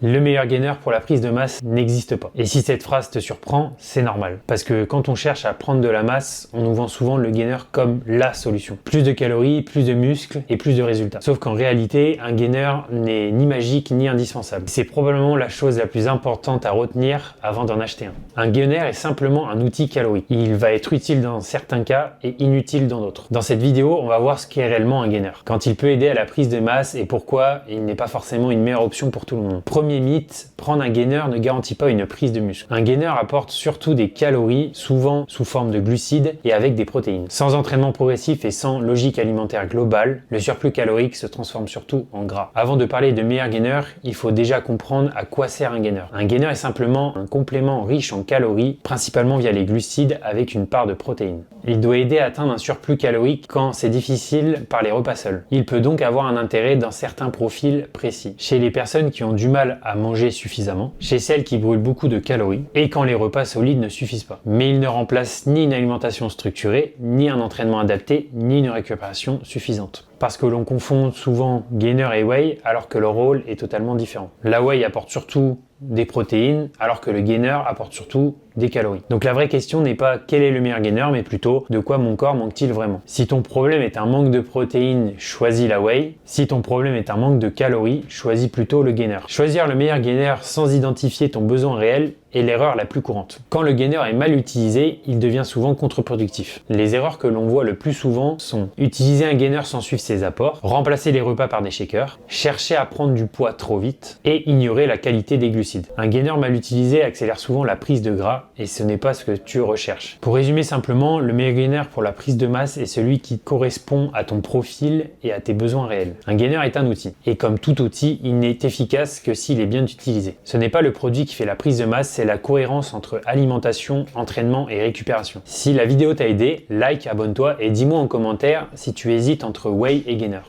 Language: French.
Le meilleur gainer pour la prise de masse n'existe pas. Et si cette phrase te surprend, c'est normal. Parce que quand on cherche à prendre de la masse, on nous vend souvent le gainer comme la solution. Plus de calories, plus de muscles et plus de résultats. Sauf qu'en réalité, un gainer n'est ni magique ni indispensable. C'est probablement la chose la plus importante à retenir avant d'en acheter un. Un gainer est simplement un outil calorique. Il va être utile dans certains cas et inutile dans d'autres. Dans cette vidéo, on va voir ce qu'est réellement un gainer. Quand il peut aider à la prise de masse et pourquoi il n'est pas forcément une meilleure option pour tout le monde. Premier mythe, prendre un gainer ne garantit pas une prise de muscle. Un gainer apporte surtout des calories, souvent sous forme de glucides et avec des protéines. Sans entraînement progressif et sans logique alimentaire globale, le surplus calorique se transforme surtout en gras. Avant de parler de meilleur gainer, il faut déjà comprendre à quoi sert un gainer. Un gainer est simplement un complément riche en calories, principalement via les glucides avec une part de protéines. Il doit aider à atteindre un surplus calorique quand c'est difficile par les repas seuls. Il peut donc avoir un intérêt dans certains profils précis. Chez les personnes qui ont du mal à manger suffisamment, chez celles qui brûlent beaucoup de calories, et quand les repas solides ne suffisent pas. Mais il ne remplace ni une alimentation structurée, ni un entraînement adapté, ni une récupération suffisante. Parce que l'on confond souvent gainer et whey alors que leur rôle est totalement différent. La whey apporte surtout des protéines alors que le gainer apporte surtout des calories. Donc la vraie question n'est pas quel est le meilleur gainer mais plutôt de quoi mon corps manque-t-il vraiment. Si ton problème est un manque de protéines, choisis la whey. Si ton problème est un manque de calories, choisis plutôt le gainer. Choisir le meilleur gainer sans identifier ton besoin réel est l'erreur la plus courante. Quand le gainer est mal utilisé, il devient souvent contre-productif. Les erreurs que l'on voit le plus souvent sont utiliser un gainer sans suivre ses apports, remplacer les repas par des shakers, chercher à prendre du poids trop vite et ignorer la qualité des glucides. Un gainer mal utilisé accélère souvent la prise de gras et ce n'est pas ce que tu recherches. Pour résumer simplement, le meilleur gainer pour la prise de masse est celui qui correspond à ton profil et à tes besoins réels. Un gainer est un outil et comme tout outil, il n'est efficace que s'il est bien utilisé. Ce n'est pas le produit qui fait la prise de masse, c'est la cohérence entre alimentation, entraînement et récupération. Si la vidéo t'a aidé, like, abonne-toi et dis-moi en commentaire si tu hésites entre whey et gainer.